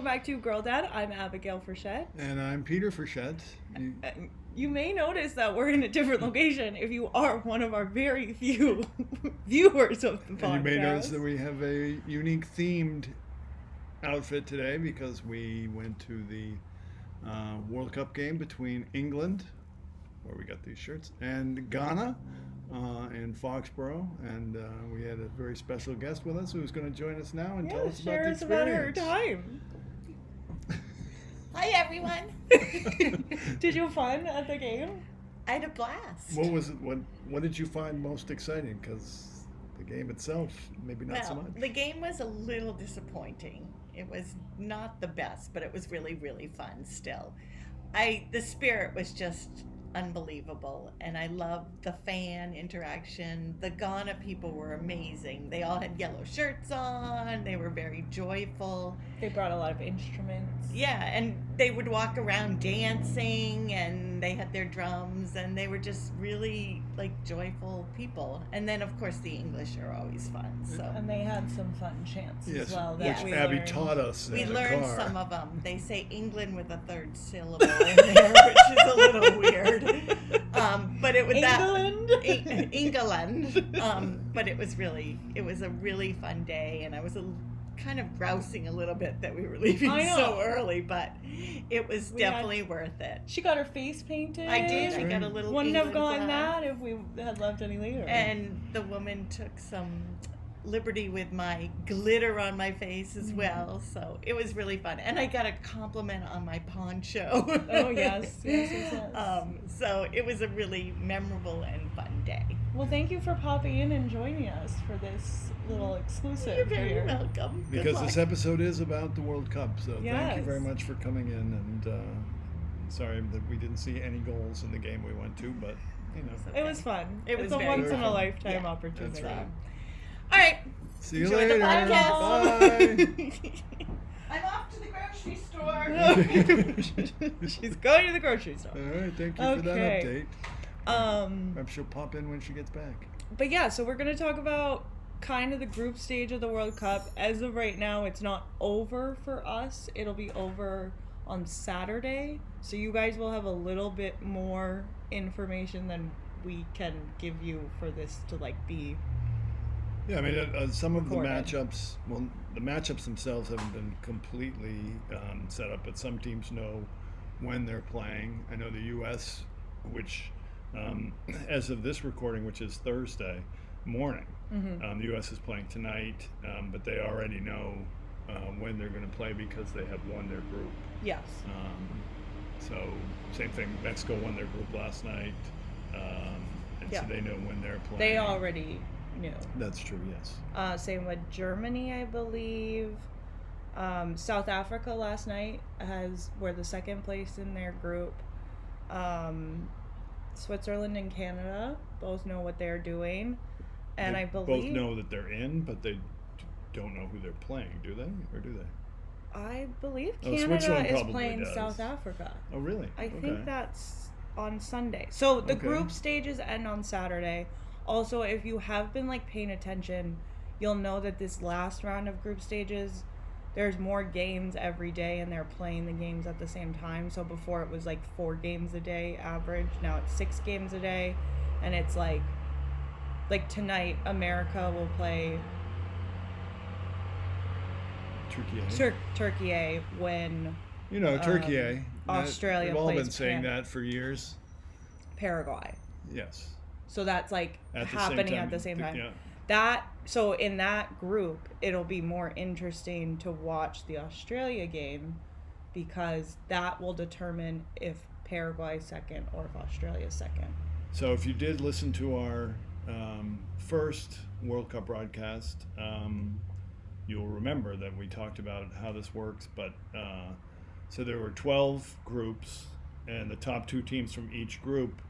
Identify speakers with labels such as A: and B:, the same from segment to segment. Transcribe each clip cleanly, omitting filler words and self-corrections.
A: welcome back to Girl Dad. I'm Abigail Frechette.
B: And I'm Peter Frechette.
A: You may notice that we're in a different location if you are one of our very few viewers of the podcast.
B: And you may notice that we have a unique themed outfit today because we went to the World Cup game between England, where we got these shirts, and Ghana in Foxborough. And we had a very special guest with us who's going to join us now and tell us about the experience.
A: Share us about her time.
C: Hi, everyone.
A: Did you have fun at the game?
C: I had a blast.
B: What was it? What did you find most exciting? Because the game itself, maybe not so much.
C: The game was a little disappointing. It was not the best, but it was really, really fun still. The spirit was just unbelievable, and I loved the fan interaction. The Ghana people were amazing. They all had yellow shirts on. They were very joyful.
A: They brought a lot of instruments.
C: Yeah, and they would walk around dancing, and they had their drums, and they were just really like joyful people. And then of course the English are always fun. So
A: and they had some fun chants as well.
B: Which Abby taught us.
C: We
B: in
C: learned
B: the car.
C: some of them. They say England with a third syllable in there, which is a little weird. But it was England. But it was a really fun day, and I was kind of grousing a little bit that we were leaving so early, but it was definitely worth it.
A: She got her face painted.
C: I did. I got a little.
A: Wouldn't have
C: England
A: gone
C: flag.
A: that if we had left any later.
C: And the woman took some liberty with my glitter on my face as well, so it was really fun, and I got a compliment on my poncho.
A: Oh yes.
C: So it was a really memorable and fun day.
A: Well, thank you for popping in and joining us for this little exclusive.
C: You're very welcome.
B: Because this episode is about the World Cup, so thank you very
A: Yes.
B: much for coming in, and sorry that we didn't see any goals in the game we went to, but you know.
A: It was fun.
C: It was
A: it's a
C: very
A: once in
B: fun.
A: a lifetime
C: Yeah,
A: opportunity.
B: that's right.
C: All right.
B: See you
C: Enjoy
B: later.
C: the podcast.
B: Bye.
C: I'm off to the grocery store.
A: She's going to the grocery store.
B: All right, thank you for that
A: Okay.
B: update. Perhaps she'll pop in when she gets back.
A: But yeah, so we're going to talk about kind of the group stage of the World Cup. As of right now, it's not over for us. It'll be over on Saturday. So you guys will have a little bit more information than we can give you for this to be.
B: Yeah, I mean, some of
A: recorded.
B: the matchups, well, the matchups themselves haven't been completely set up, but some teams know when they're playing. I know the U.S., which, as of this recording, which is Thursday morning, the U.S. is playing tonight, but they already know when they're going to play because they have won their group.
A: Yes.
B: So, same thing, Mexico won their group last night, and so they know when they're playing.
A: They already knew.
B: That's true, yes.
A: Same with Germany, I believe. South Africa last night were the second place in their group. Switzerland and Canada both know what they're doing, and
B: They
A: I believe
B: both know that they're in, but they don't know who they're playing, do they? Or do they?
A: I believe
B: Switzerland
A: Canada is
B: probably
A: playing
B: does.
A: South Africa.
B: Oh, really?
A: I
B: Okay.
A: think that's on Sunday. So the
B: Okay.
A: group stages end on Saturday. Also, if you have been paying attention, you'll know that this last round of group stages, there's more games every day, and they're playing the games at the same time. So before it was 4 games a day average. Now it's 6 games a day, and it's like tonight America will play Turkey when
B: Turkey.
A: Australia
B: We've all
A: plays
B: been saying
A: Canada.
B: that for years.
A: Paraguay.
B: Yes.
A: So that's happening at the same time.
B: Yeah.
A: So in that group, it'll be more interesting to watch the Australia game because that will determine if Paraguay's second or if Australia's second.
B: So if you did listen to our first World Cup broadcast, you'll remember that we talked about how this works. But so there were 12 groups, and the top 2 teams from each group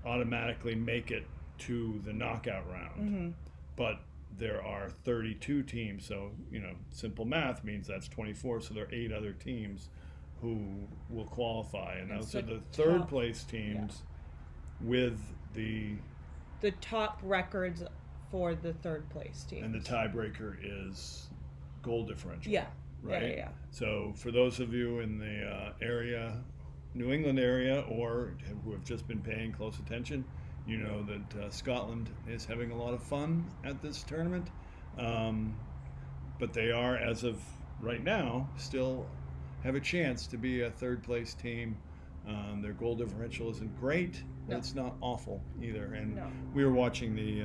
B: automatically make it to the knockout round. But there are 32 teams, so simple math means that's 24. So there are 8 other teams who will qualify, and those are the third place teams with the
A: top records for the third place team.
B: And the tiebreaker is goal differential.
A: Yeah.
B: right?
A: Yeah.
B: So for those of you in the area, New England area, or who have just been paying close attention, you know that Scotland is having a lot of fun at this tournament. But they are, as of right now, still have a chance to be a third place team. Their goal differential isn't great, but it's not awful either. And we were watching the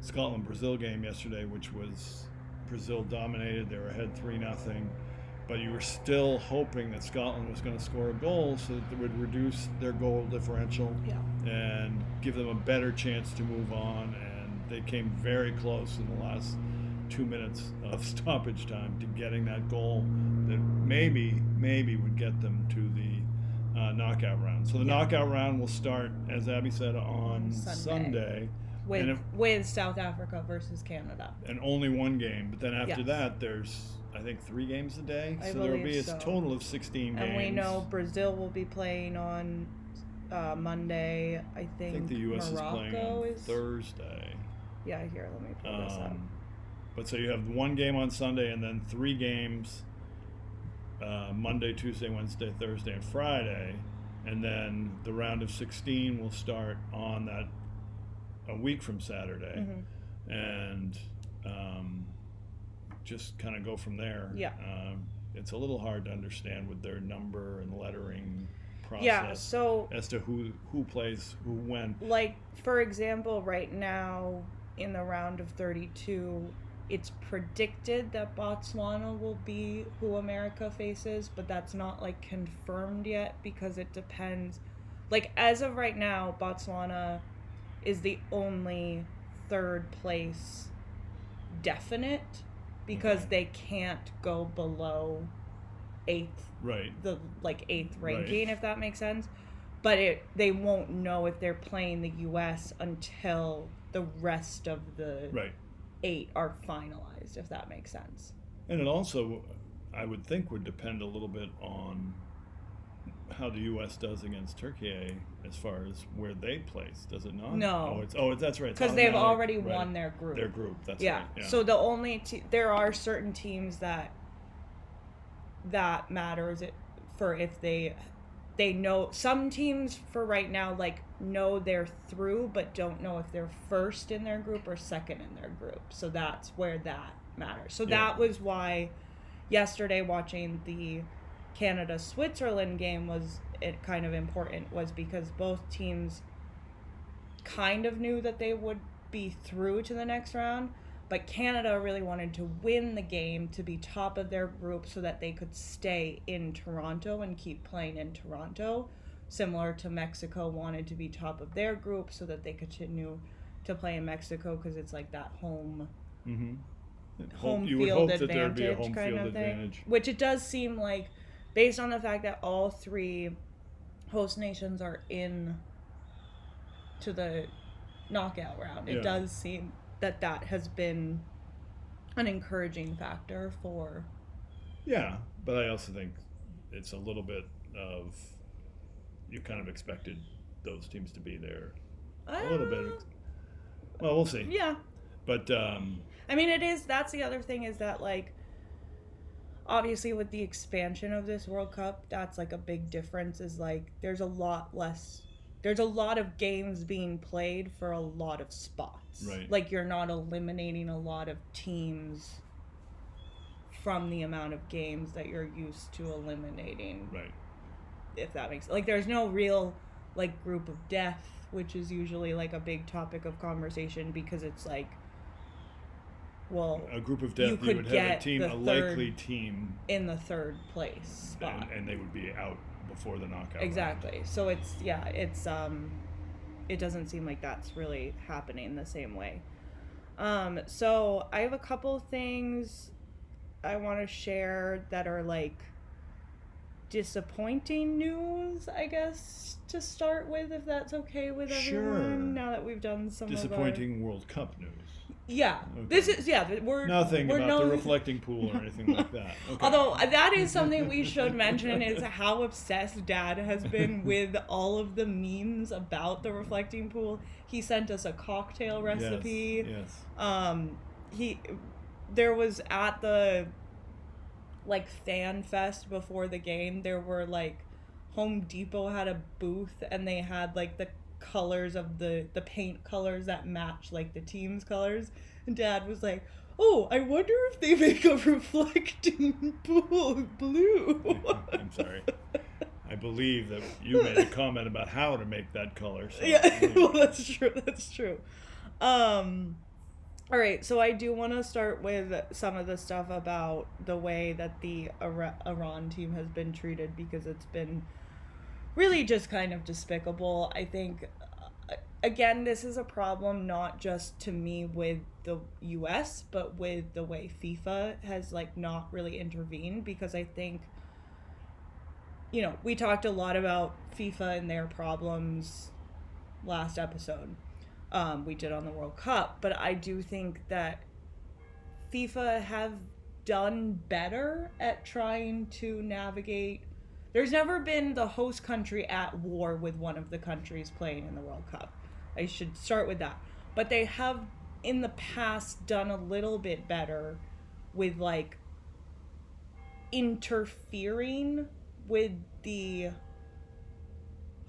B: Scotland-Brazil game yesterday, which was Brazil dominated. They were ahead 3-0. But you were still hoping that Scotland was going to score a goal so that it would reduce their goal differential and give them a better chance to move on. And they came very close in the last 2 minutes of stoppage time to getting that goal that maybe would get them to the knockout round. So the knockout round will start, as Abby said, on Sunday.
A: With South Africa versus Canada.
B: And only one game. But then after that, there's, I think, 3 games a day. So there will be a total of 16 games.
A: And we know Brazil will be playing on Monday. I think
B: the U.S.
A: Morocco
B: is playing on Thursday.
A: Yeah, here, let me pull this up.
B: But so you have 1 game on Sunday and then 3 games Monday, Tuesday, Wednesday, Thursday, and Friday. And then the round of 16 will start on that a week from Saturday. And just kind of go from there. It's a little hard to understand with their number and lettering process
A: so
B: as to who plays who when.
A: Like, for example, right now in the round of 32, it's predicted that Botswana will be who America faces, but that's not like confirmed yet because it depends. Like, as of right now, Botswana is the only third place definite because they can't go below 8th, the like 8th ranking, if that makes sense. But they won't know if they're playing the U.S. until the rest of the 8 are finalized, if that makes sense.
B: And it also, I would think, would depend a little bit on how the U.S. does against Turkey as far as where they place, does it not?
A: No.
B: That's right.
A: Because they've already won their group.
B: That's right. Yeah.
A: So the only there are certain teams that matters for if they know. Some teams for right now know they're through, but don't know if they're first in their group or second in their group. So that's where that matters. So that was why yesterday watching the Canada-Switzerland game was kind of important, was because both teams kind of knew that they would be through to the next round, but Canada really wanted to win the game to be top of their group so that they could stay in Toronto and keep playing in Toronto, similar to Mexico wanted to be top of their group so that they continue to play in Mexico because it's like that home field advantage kind of thing, which it does seem like, based on the fact that all 3 host nations are in to the knockout round, it does seem that has been an encouraging factor for.
B: Yeah, but I also think it's a little bit of, you kind of expected those teams to be there a little bit. Well, we'll see.
A: Yeah.
B: But
A: I mean, that's the other thing, is that like, obviously with the expansion of this World Cup, that's like a big difference, is like there's a lot of games being played for a lot of spots.
B: Right.
A: Like, you're not eliminating a lot of teams from the amount of games that you're used to eliminating.
B: Right.
A: If that makes sense. Like, there's no real like group of death, which is usually like a big topic of conversation, because it's like, well,
B: a group of death, you would have a likely team
A: in the third place spot,
B: and they would be out before the knockout.
A: Exactly.
B: Round.
A: So it doesn't seem like that's really happening the same way. So I have a couple things I want to share that are like disappointing news, I guess, to start with, if that's okay with everyone.
B: Sure.
A: Now that we've done some
B: disappointing World Cup news.
A: Yeah. Okay. This is we're
B: nothing
A: we're
B: about the reflecting pool or anything like that. Okay.
A: Although that is something we should mention, is how obsessed Dad has been with all of the memes about the reflecting pool. He sent us a cocktail recipe.
B: Yes.
A: There was at the like fan fest before the game. There were like Home Depot had a booth and they had like the colors of the paint colors that match like the team's colors. And Dad was like, "Oh, I wonder if they make a reflecting blue."
B: I'm sorry. I believe that you made a comment about how to make that color. So
A: Yeah, well, that's true. That's true. All right, so I do want to start with some of the stuff about the way that the Iran team has been treated, because it's been really just kind of despicable. I think, again, this is a problem not just to me with the US, but with the way FIFA has like not really intervened, because I think, you know, we talked a lot about FIFA and their problems last episode. We did on the World Cup, but I do think that FIFA have done better at trying to navigate. There's never been the host country at war with one of the countries playing in the World Cup. I should start with that. But they have in the past done a little bit better with like interfering with the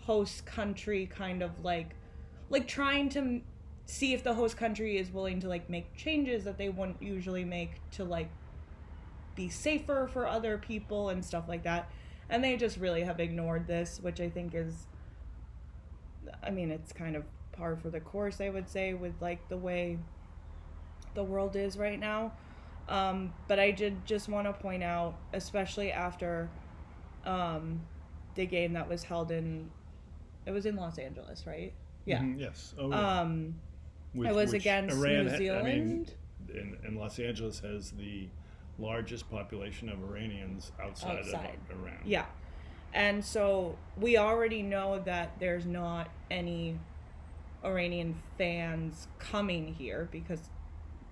A: host country, kind of like trying to see if the host country is willing to like make changes that they wouldn't usually make to like be safer for other people and stuff like that. And they just really have ignored this, which I think is, I mean, it's kind of par for the course, I would say, with like the way the world is right now. But I did just want to point out, especially after the game that was held in, it was in Los Angeles, right? Yeah.
B: Mm-hmm, yes. Oh, yeah.
A: It was against
B: Iran,
A: New Zealand.
B: And Los Angeles has the largest population of Iranians outside. Of Iran.
A: Yeah. And so we already know that there's not any Iranian fans coming here because,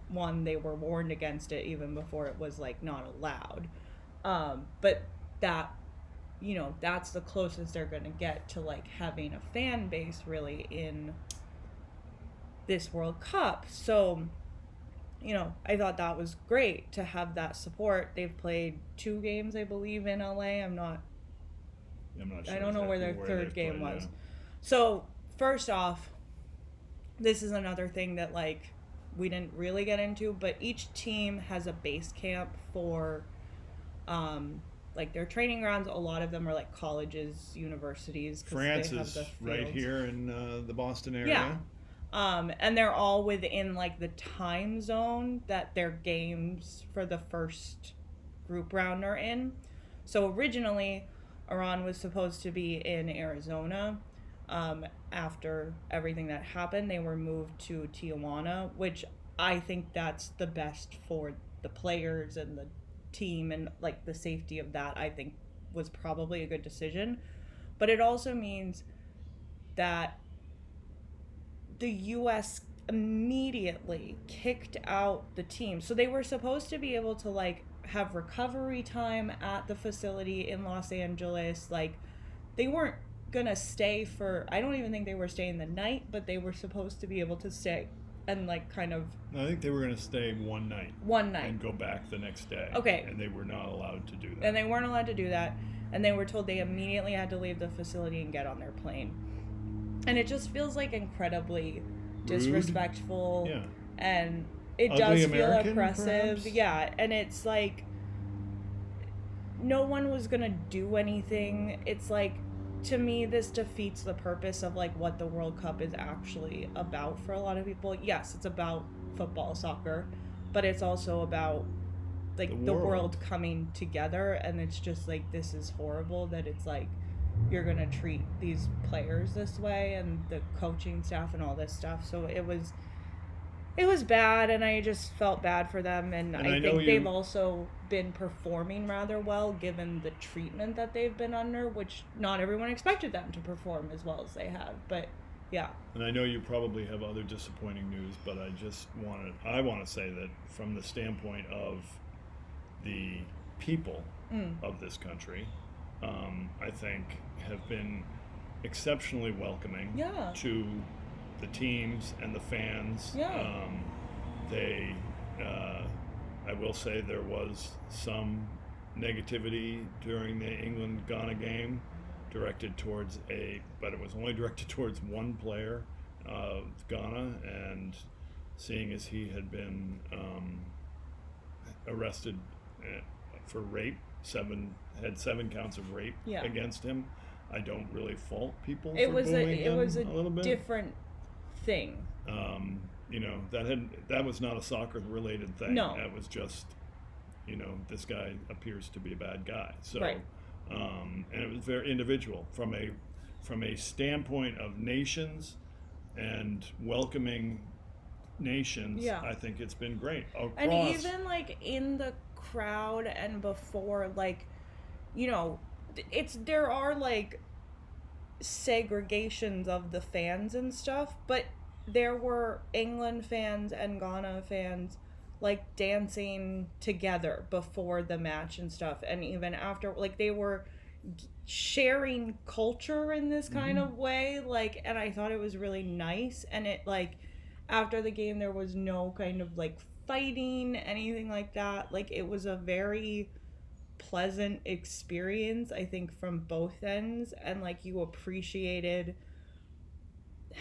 A: one, they were warned against it even before it was like not allowed. But that, you know, that's the closest they're going to get to like having a fan base really in this World Cup. So, you know, I thought that was great to have that support. They've played 2 games, I believe, in LA. I'm not sure. I don't know where their third game was. So, first off, this is another thing that like we didn't really get into, but each team has a base camp for like their training grounds. A lot of them are like colleges, universities.
B: France is right here in the Boston area.
A: Yeah. And they're all within like the time zone that their games for the first group round are in. So originally, Iran was supposed to be in Arizona. After everything that happened, they were moved to Tijuana, which I think that's the best for the players and the team, and like the safety of that, I think was probably a good decision. But it also means that the US immediately kicked out the team. So they were supposed to be able to like have recovery time at the facility in Los Angeles. Like they weren't gonna stay for, I don't even think they were staying the night, but they were supposed to be able to stay and like kind of,
B: I think they were going to stay one night and go back the next day.
A: Okay.
B: And they were not allowed to do that.
A: And they weren't allowed to do that, and they were told they immediately had to leave the facility and get on their plane. And it just feels like incredibly disrespectful.
B: Yeah.
A: And it
B: Ugly
A: does
B: American,
A: feel oppressive.
B: perhaps?
A: Yeah, and it's like no one was gonna do anything. It's like, to me, this defeats the purpose of like what the World Cup is actually about for a lot of people. Yes, it's about football, soccer, but it's also about like the world coming together. And it's just like, this is horrible that it's like you're gonna treat these players this way and the coaching staff and all this stuff. So it was bad, and I just felt bad for them, and I think they've also been performing rather well given the treatment that they've been under, which not everyone expected them to perform as well as they have. But yeah.
B: And I know you probably have other disappointing news, but I want to say that from the standpoint of the people of this country, I think have been exceptionally welcoming to the teams and the fans. I will say there was some negativity during the England-Ghana game but it was only directed towards one player of Ghana, and seeing as he had been arrested for rape, had 7 counts of rape against him. I don't really fault people for booing him a little bit.
A: Different thing.
B: That was not a soccer-related thing.
A: No.
B: That was just, this guy appears to be a bad guy. So,
A: right.
B: And it was very individual from a standpoint of nations and welcoming nations.
A: Yeah.
B: I think it's been great.
A: And even like in the crowd and before, like, there are like segregations of the fans and stuff, but there were England fans and Ghana fans like dancing together before the match and stuff, and even after, like they were sharing culture in this kind of way, like, and I thought it was really nice. And it, like, after the game there was no kind of like fighting, anything like that. Like, it was a very pleasant experience, I think, from both ends, and like you appreciated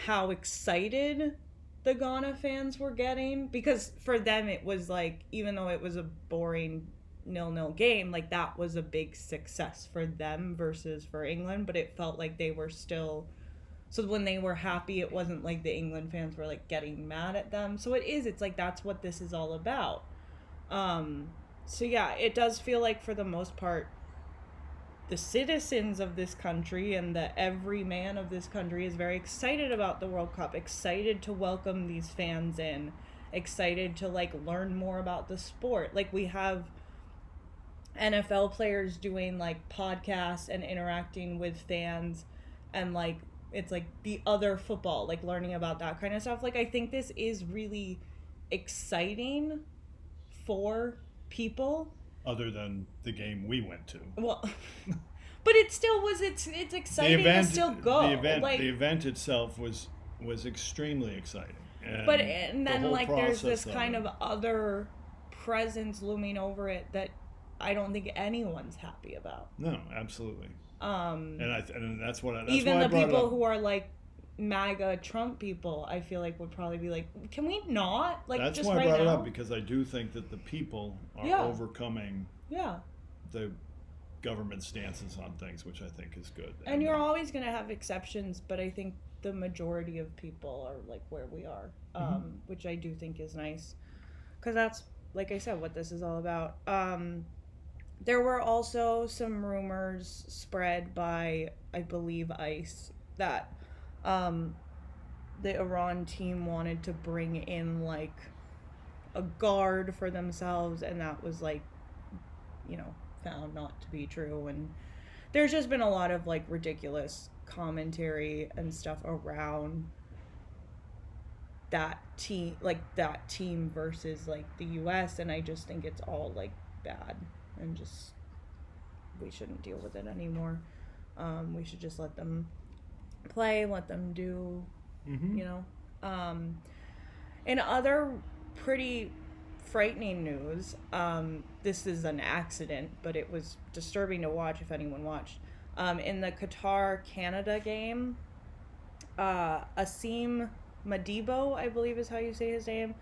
A: how excited the Ghana fans were getting, because for them it was like, even though it was a boring 0-0 game, like that was a big success for them versus for England. But it felt like they were still, so when they were happy, it wasn't like the England fans were like getting mad at them. So it's like that's what this is all about. So yeah, it does feel like for the most part the citizens of this country and the every man of this country is very excited about the World Cup, excited to welcome these fans in, excited to like learn more about the sport. Like, we have NFL players doing like podcasts and interacting with fans, and like it's like the other football, like learning about that kind of stuff. Like, I think this is really exciting for people.
B: Other than the game we went to.
A: Well, but it still was. It's exciting to still go.
B: The event itself was extremely exciting.
A: And then like there's this kind of other presence looming over it that I don't think anyone's happy about.
B: No, absolutely. And that's what. That's
A: even
B: why
A: the people who are like MAGA Trump people, I feel like would probably be like, can we not? Like,
B: that's
A: just
B: why I
A: right
B: brought it
A: now?
B: up, because I do think that the people are overcoming the government stances on things, which I think is good.
A: And you're always going to have exceptions, but I think the majority of people are like where we are, which I do think is nice, because that's, like I said, what this is all about. There were also some rumors spread by, I believe, ICE that the Iran team wanted to bring in like a guard for themselves, and that was like, found not to be true. And there's just been a lot of like ridiculous commentary and stuff around that team versus like the US, and I just think it's all like bad, and just we shouldn't deal with it anymore. We should just let them play, let them do, in other pretty frightening news, this is an accident, but it was disturbing to watch if anyone watched. In the Qatar-Canada game, Asim Madibo, I believe is how you say his name,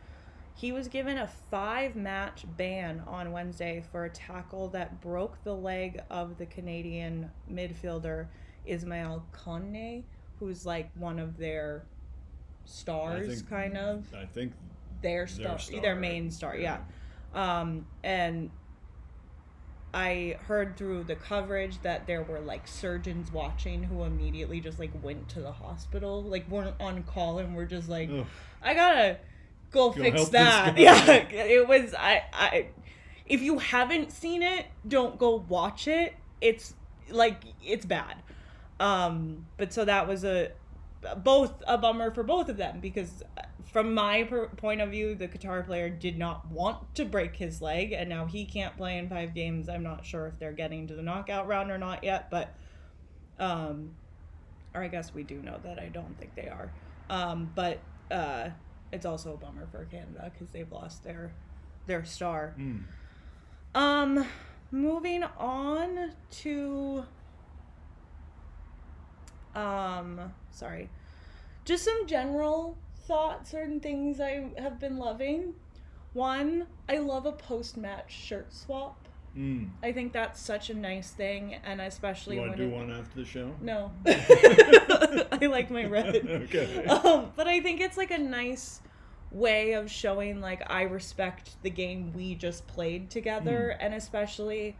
A: he was given a 5-match ban on Wednesday for a tackle that broke the leg of the Canadian midfielder Ismail Kone, who's like one of their stars, I think their main star, yeah. And I heard through the coverage that there were like surgeons watching who immediately just like went to the hospital, like weren't on call and were just like, ugh, I gotta go fix that. Yeah, it was. I if you haven't seen it, don't go watch it. It's like, it's bad. But so that was a bummer for both of them, because from my point of view, the Qatar player did not want to break his leg, and now he can't play in 5 games. I'm not sure if they're getting to the knockout round or not yet, but or I guess we do know that. I don't think they are. But it's also a bummer for Canada because they've lost their star. moving on to sorry. Just some general thoughts and things I have been loving. One, I love a post-match shirt swap. I think that's such a nice thing, and especially
B: you want
A: when
B: to do one after the show?
A: No. I like my red.
B: Okay.
A: But I think it's like a nice way of showing like I respect the game we just played together, and especially,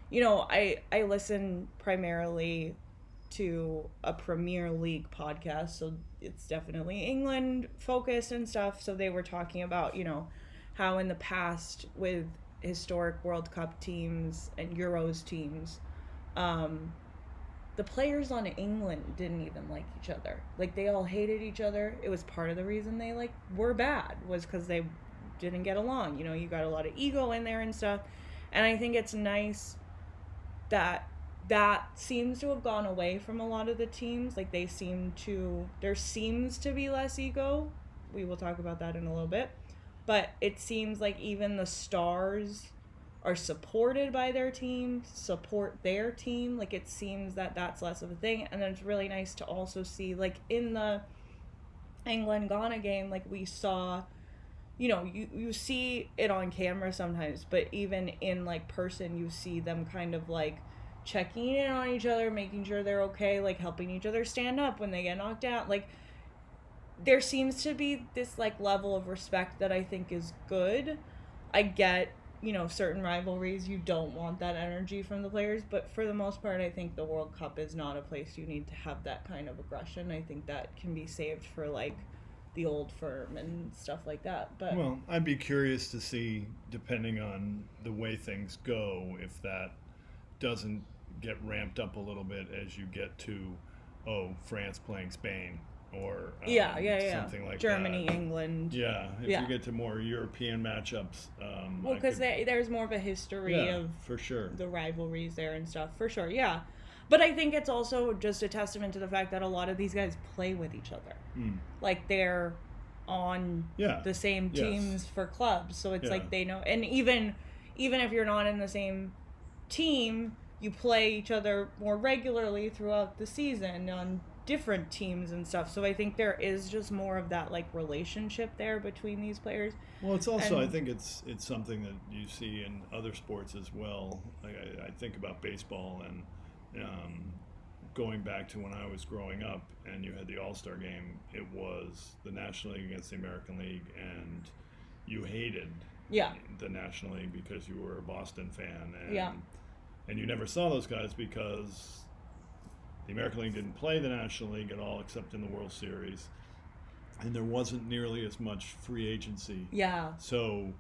A: you know, I listen primarily to a Premier League podcast, so it's definitely England focused and stuff. So they were talking about, you know, how in the past with historic World Cup teams and Euros teams, the players on England didn't even like each other. Like, they all hated each other. It was part of the reason they, like, were bad, was because they didn't get along. You know, you got a lot of ego in there and stuff. And I think it's nice that seems to have gone away from a lot of the teams. Like, there seems to be less ego. We will talk about that in a little bit. But it seems like even the stars are supported by their team, support their team. Like, it seems that that's less of a thing. And then it's really nice to also see, like, in the England-Ghana game, like, we saw, you know, you see it on camera sometimes, but even in, like, person, you see them kind of, like, checking in on each other, making sure they're okay, like, helping each other stand up when they get knocked out. Like, there seems to be this, like, level of respect that I think is good. I get, you know, certain rivalries, you don't want that energy from the players, but for the most part, I think the World Cup is not a place you need to have that kind of aggression. I think that can be saved for, like, the old firm and stuff like that. But
B: well, I'd be curious to see, depending on the way things go, if that doesn't get ramped up a little bit as you get to, France playing Spain, or something like
A: Germany,
B: that.
A: England.
B: Yeah, if you get to more European matchups.
A: Well, because there's more of a history of
B: for sure
A: the rivalries there and stuff, for sure, yeah. But I think it's also just a testament to the fact that a lot of these guys play with each other. Like, they're on the same teams for clubs, so it's like they know. And even if you're not in the same team, you play each other more regularly throughout the season on different teams and stuff. So I think there is just more of that, like, relationship there between these players.
B: Well, it's also, I think it's something that you see in other sports as well. Like, I think about baseball, and going back to when I was growing up and you had the All-Star game, it was the National League against the American League, and you hated the National League because you were a Boston fan, and you never saw those guys because the American League didn't play the National League at all except in the World Series, and there wasn't nearly as much free agency. So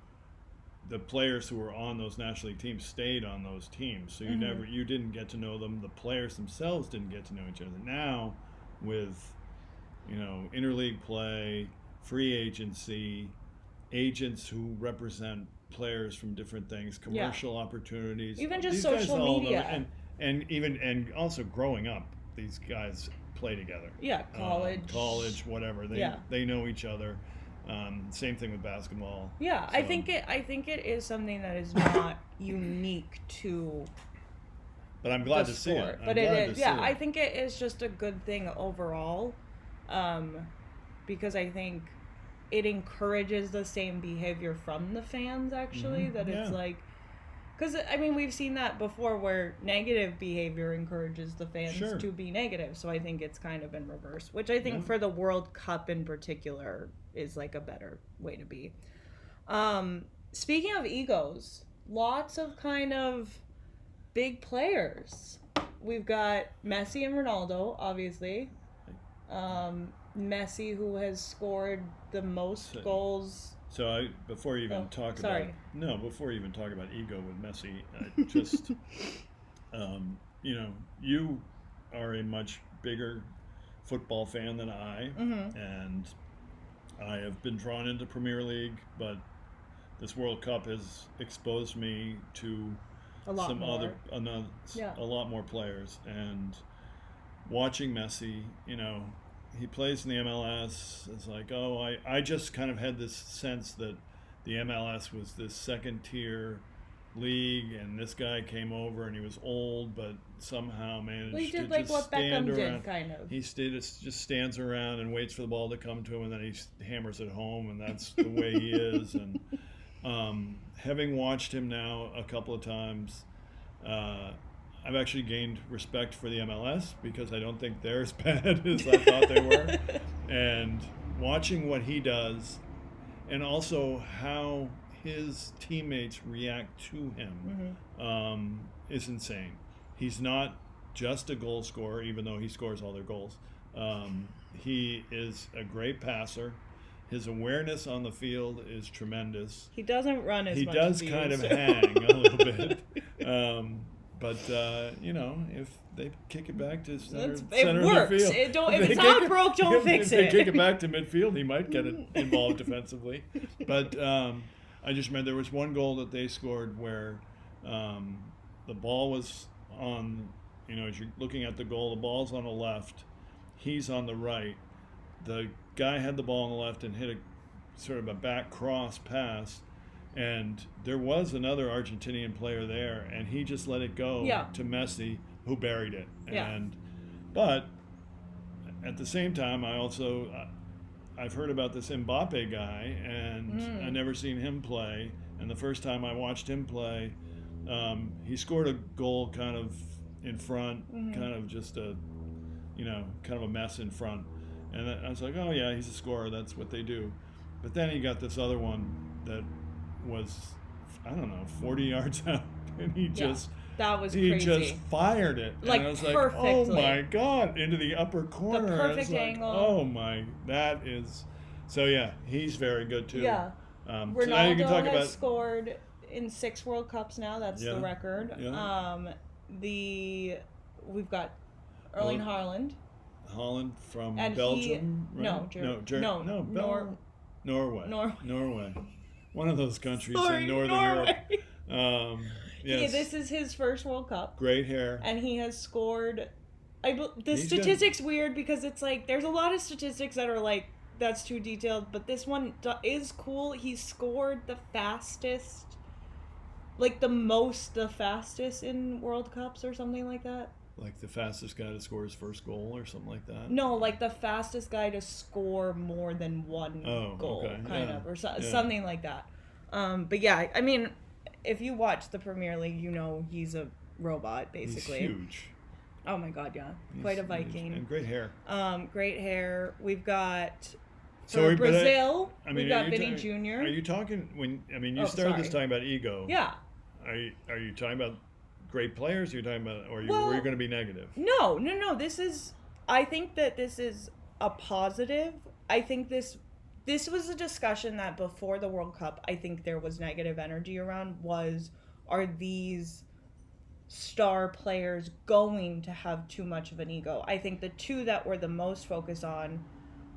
B: the players who were on those National League teams stayed on those teams. So you didn't get to know them. The players themselves didn't get to know each other. Now, with, you know, interleague play, free agency, agents who represent players from different things, commercial opportunities,
A: even just social media,
B: and also growing up, these guys play together. College, whatever. They know each other. Same thing with basketball.
A: So. I think it is something that is not unique to.
B: But I'm glad to see it.
A: But it is. I think it is just a good thing overall, because I think it encourages the same behavior from the fans. Actually, it's like. Because, I mean, we've seen that before where negative behavior encourages the fans to be negative. So I think it's kind of in reverse, which I think for the World Cup in particular is, like, a better way to be. Speaking of egos, lots of kind of big players. We've got Messi and Ronaldo, obviously. Messi, who has scored the most goals.
B: So before you even talk about ego with Messi, just you know, you are a much bigger football fan than I, and I have been drawn into Premier League, but this World Cup has exposed me to a lot more players, and watching Messi, you know. He plays in the MLS. It's like, I just kind of had this sense that the MLS was this second-tier league, and this guy came over and he was old, but somehow managed
A: Well, he did
B: to
A: like
B: just
A: what
B: stand
A: Beckham
B: around.
A: did, kind of.
B: He just stands around and waits for the ball to come to him, and then he hammers it home, and that's the way he is. And having watched him now a couple of times, I've actually gained respect for the MLS because I don't think they're as bad as I thought they were. And watching what he does, and also how his teammates react to him, is insane. He's not just a goal scorer, even though he scores all their goals. He is a great passer. His awareness on the field is tremendous.
A: He doesn't run as
B: He
A: much
B: does
A: as he
B: kind
A: used
B: of
A: to.
B: hang a little bit. But if they kick it back to center of
A: It
B: the
A: works.
B: field,
A: If it's not broke, don't fix
B: If
A: it.
B: they kick it back to midfield, he might get it involved defensively. But I just remember there was one goal that they scored where the ball was on, as you're looking at the goal, the ball's on the left, he's on the right. The guy had the ball on the left and hit a sort of a back cross pass, and there was another Argentinian player there, and he just let it go to Messi, who buried it.
A: Yeah.
B: But at the same time, I've heard about this Mbappe guy, and I've never seen him play. And the first time I watched him play, he scored a goal kind of in front, kind of just kind of a mess in front. And I was like, oh yeah, he's a scorer. That's what they do. But then he got this other one that was, 40 yards out, and he just
A: crazy.
B: fired it.
A: Like,
B: and I was like,
A: perfectly.
B: oh my God, into the upper corner.
A: The perfect angle.
B: Oh my, that is. So yeah, he's very good too.
A: Yeah.
B: So now you can talk
A: Ronaldo has
B: about.
A: scored in 6 World Cups now. That's the record.
B: Yeah.
A: We've got Erling Haaland.
B: Holland from
A: And
B: Belgium, right? Norway. One of those countries in Northern Europe. Yes.
A: This is his first World Cup.
B: Great hair.
A: And he has scored. The
B: He's
A: statistic's weird because it's like there's a lot of statistics that are like that's too detailed, but this one is cool. He scored the fastest, like the fastest in World Cups or something like that.
B: Like the fastest guy to score his first goal or something like that?
A: No, like the fastest guy to score more than one goal,
B: okay.
A: kind of, or something like that. But yeah, I mean, if you watch the Premier League, he's a robot, basically.
B: He's huge.
A: Oh my God, yeah. Quite a Viking.
B: Huge. And great hair.
A: Great hair. We've got...
B: Sorry,
A: Brazil,
B: but
A: we've got Vinny Jr.
B: Are you talking... you started this talking about ego.
A: Yeah.
B: Are you talking about great players? Or are you talking about... Or were you going to be negative?
A: No. I think that this is a positive. I think this was a discussion that before the World Cup, I think there was negative energy around are these star players going to have too much of an ego? I think the two that were the most focused on,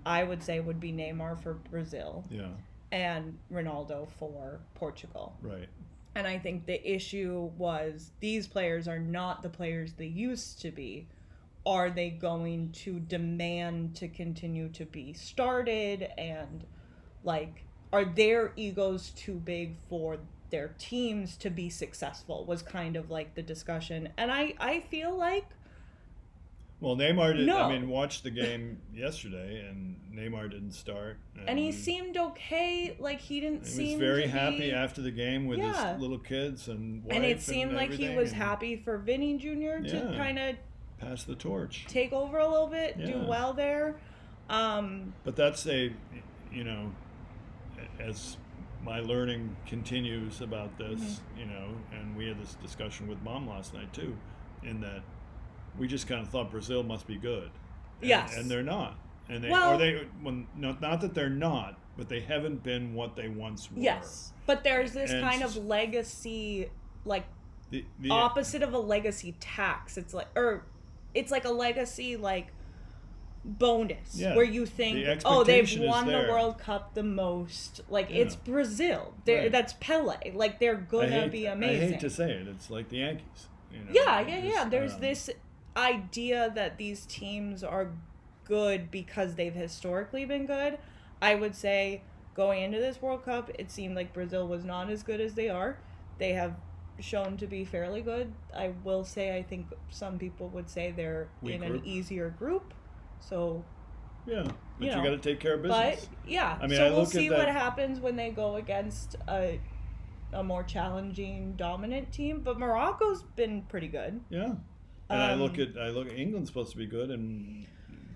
A: I would say, would be Neymar for Brazil.
B: Yeah.
A: And Ronaldo for Portugal.
B: Right.
A: And I think the issue was these players are not the players they used to be. Are they going to demand to continue to be started? And, are their egos too big for their teams to be successful was kind of the discussion. And I feel like...
B: Well, Neymar did. Watched the game yesterday, and Neymar didn't start.
A: And he seemed okay. He didn't seem.
B: He was very happy after the game with his little kids and wife.
A: And it seemed like he was
B: and
A: happy for Vinny Jr. to kind of
B: pass the torch,
A: take over a little bit, do well there.
B: But that's as my learning continues about this, and we had this discussion with Mom last night too, in that. We just kind of thought Brazil must be good.
A: Yes.
B: And they're not. And not that they're not, but they haven't been what they once were.
A: Yes. But there's this kind of legacy, the opposite of a legacy tax. It's like a legacy, bonus. Yeah. Where you think, they've won the World Cup the most. It's Brazil. That's Pele. They're gonna be amazing.
B: I hate to say it. It's like the Yankees.
A: Yeah. There's this idea that these teams are good because they've historically been good. I would say going into this World Cup, it seemed like Brazil was not as good as they are. They have shown to be fairly good. I will say I think some people would say they're
B: Weak
A: in
B: group.
A: an easier group. So
B: Yeah, but
A: You
B: you
A: know,
B: got to take care of business.
A: but yeah,
B: I mean,
A: so
B: I
A: we'll
B: look at
A: see
B: that-
A: what happens when they go against a more challenging, dominant team. But Morocco's been pretty good.
B: Yeah, and I look
A: Um,
B: at England's supposed to be good, and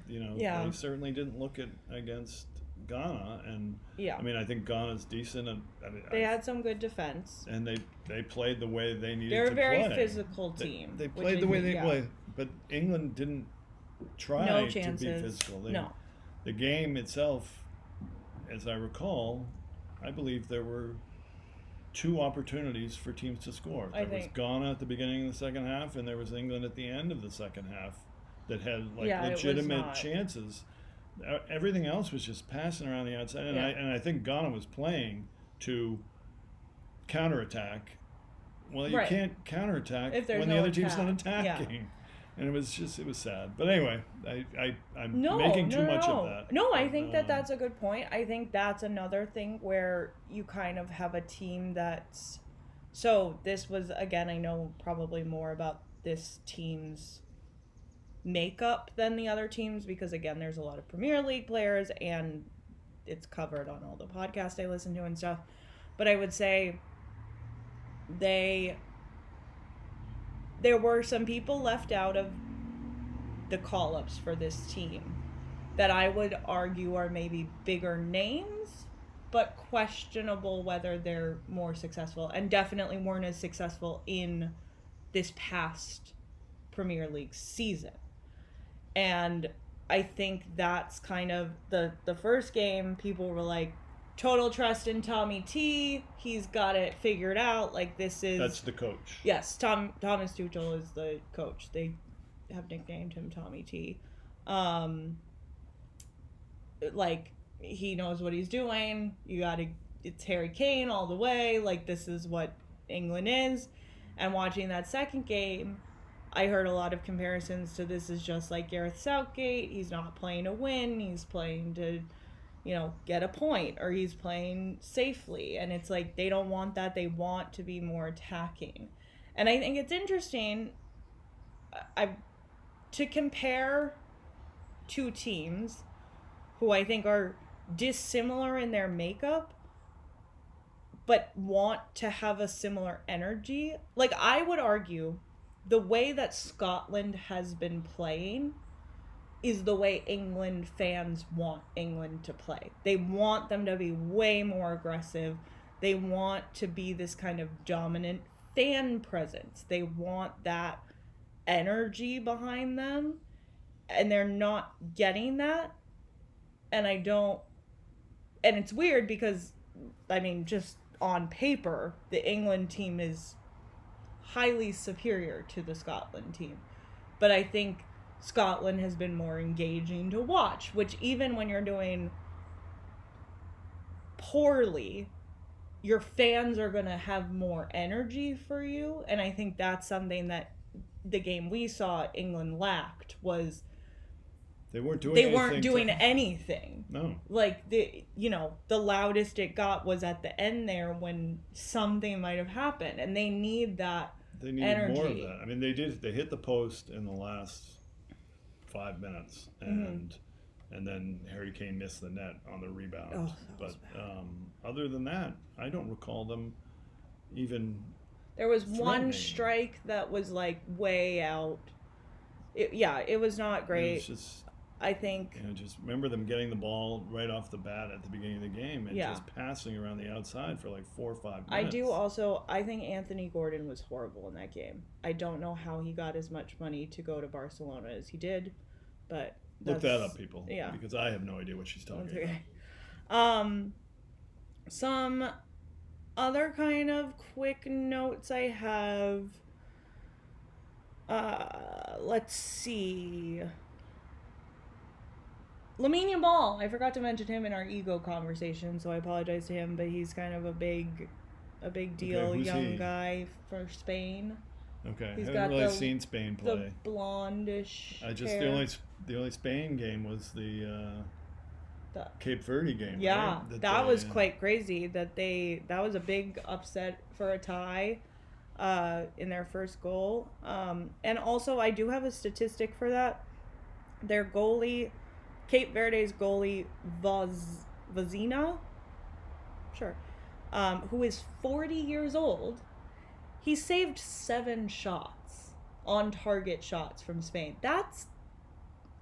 A: Yeah.
B: they certainly didn't look it against Ghana, and
A: Yeah.
B: I mean I think Ghana's decent, and I mean,
A: They had some good defense.
B: and they played the way they needed
A: They're
B: to
A: a very
B: play.
A: physical team.
B: They
A: which
B: played
A: I
B: the way
A: think-
B: they
A: yeah.
B: play, but England didn't try
A: No
B: to be
A: chances.
B: physical.
A: No.
B: The game itself, as I recall, I believe there were 2 opportunities for teams to score.
A: I
B: There was
A: think-
B: Ghana at the beginning of the second half, and there was England at the end of the second half that had
A: Yeah, it was
B: legitimate
A: not-
B: chances. Everything else was just passing around the outside, and
A: Yeah.
B: I think Ghana was playing to counterattack. Well, you
A: Right.
B: can't counterattack
A: If there's
B: when
A: no
B: the other team's not
A: attack. Yeah.
B: attacking. And it was sad. But anyway, I'm
A: No,
B: making
A: no,
B: too
A: no,
B: much
A: no.
B: of that.
A: No, I
B: But,
A: think that that's a good point. I think that's another thing where you kind of have a team that's. So this was, again, I know probably more about this team's makeup than the other teams because, again, there's a lot of Premier League players and it's covered on all the podcasts I listen to and stuff. But I would say there were some people left out of the call-ups for this team that I would argue are maybe bigger names, but questionable whether they're more successful, and definitely weren't as successful in this past Premier League season. And I think that's kind of the first game, people were like, total trust in Tommy T. He's got it figured out. Like, this is...
B: That's the coach.
A: Yes, Thomas Tuchel is the coach. They have nicknamed him Tommy T. Like, he knows what he's doing. It's Harry Kane all the way. Like, this is what England is. And watching that second game, I heard a lot of comparisons to this is just like Gareth Southgate. He's not playing to win. He's playing to, get a point, or he's playing safely. And it's like, they don't want that. They want to be more attacking. And I think it's interesting to compare two teams who I think are dissimilar in their makeup, but want to have a similar energy. Like, I would argue the way that Scotland has been playing is the way England fans want England to play. They want them to be way more aggressive. They want to be this kind of dominant fan presence. They want that energy behind them, and they're not getting that. And it's weird because, I mean, just on paper, the England team is highly superior to the Scotland team. But I think Scotland has been more engaging to watch, which even when you're doing poorly, your fans are going to have more energy for you. And I think that's something that the game we saw England lacked was
B: They weren't doing
A: anything.
B: No.
A: Like, the loudest it got was at the end there when something might have happened, and they need that
B: They needed
A: energy.
B: more of that. I mean, they did. They hit the post in the last 5 minutes, and then Harry Kane missed the net on the rebound.
A: Oh, that
B: but
A: was bad.
B: other than that, I don't recall them even.
A: There was one
B: threatening.
A: strike that was like way out. It was not great.
B: It was just,
A: I think.
B: just remember them getting the ball right off the bat at the beginning of the game and
A: Yeah.
B: just passing around the outside for like 4 or 5
A: I
B: minutes.
A: I think Anthony Gordon was horrible in that game. I don't know how he got as much money to go to Barcelona as he did, but
B: Look that up, people.
A: Yeah.
B: Because I have no idea what she's talking
A: That's
B: about.
A: okay. Some other kind of quick notes I have. Let's see. Lamine Ball. I forgot to mention him in our ego conversation, so I apologize to him. But he's kind of a big deal,
B: who's
A: young
B: he?
A: guy for Spain.
B: Okay,
A: He's
B: I
A: got
B: haven't really
A: the-
B: seen Spain
A: The
B: play.
A: blondish.
B: I just
A: hair.
B: the only Spain game was the
A: The-
B: Cape Verde game.
A: Yeah,
B: right?
A: that
B: they,
A: was quite crazy. That was a big upset for a tie. in their first goal. And also, I do have a statistic for that. Their goalie, Cape Verde's goalie, Vazina, sure, who is 40 years old, he saved 7 shots, on target shots from Spain. That's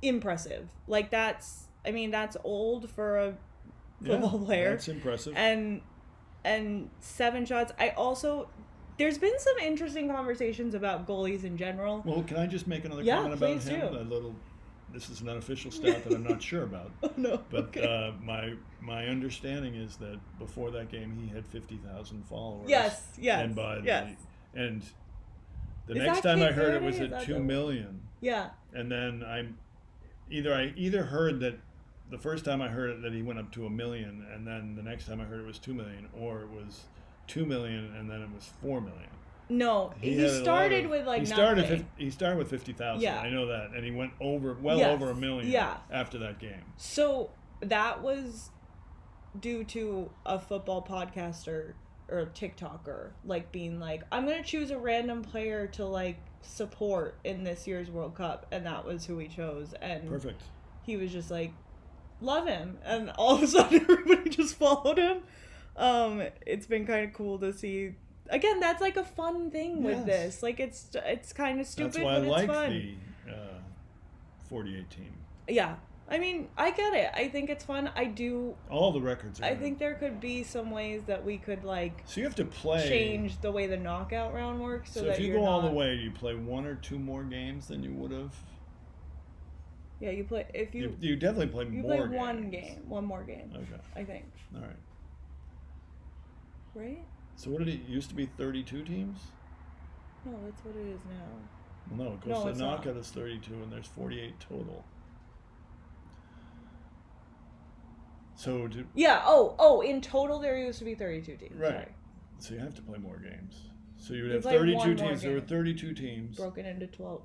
A: impressive. Like, that's old for a football player.
B: That's impressive.
A: And 7 shots. There's been some interesting conversations about goalies in general.
B: Well, can I just make another
A: Yeah,
B: comment about
A: please
B: him?
A: do.
B: This is an unofficial stat that I'm not sure about.
A: Oh, no.
B: But
A: Okay.
B: my understanding is that before that game he had 50,000 followers.
A: Yes.
B: And and the next time I heard it was at 2 million.
A: Yeah.
B: And then I either heard that the first time I heard it that he went up to 1 million, and then the next time I heard it was 2 million, or it was 2 million and then it was 4 million.
A: No, he started with like nothing.
B: He started with 50,000.
A: Yeah.
B: I know that, and he went over over 1 million.
A: Yeah.
B: After that game.
A: So that was due to a football podcaster or TikToker like being like, I'm gonna choose a random player to like support in this year's World Cup, and that was who he chose. And
B: Perfect.
A: He was just like, love him, and all of a sudden everybody just followed him. It's been kind of cool to see. Again, that's like a fun thing with this. Like, it's kind of stupid,
B: that's why
A: but
B: I
A: it's
B: like
A: fun.
B: The 48 team.
A: Yeah. I mean, I get it. I think it's fun. I do.
B: All the records are
A: I think there could be some ways that we could, like,
B: so you have to play,
A: change the way the knockout round works. So that
B: if you
A: you're
B: go all
A: not,
B: the way, you play 1 or 2 more games than you would have.
A: Yeah, you play. If you
B: definitely play
A: you
B: more
A: play
B: games.
A: one more game.
B: Okay.
A: I think.
B: All right.
A: Right?
B: So what did it used to be? 32 teams?
A: No, that's what it is now.
B: Well, no, because the knockout is 32 and there's 48 total. So
A: yeah. Oh! In total, there used to be 32 teams.
B: Right.
A: Sorry.
B: So you have to play more games. So you would
A: You
B: have
A: play
B: 32
A: one more
B: teams. There were
A: game.
B: 32 teams.
A: Broken into 12.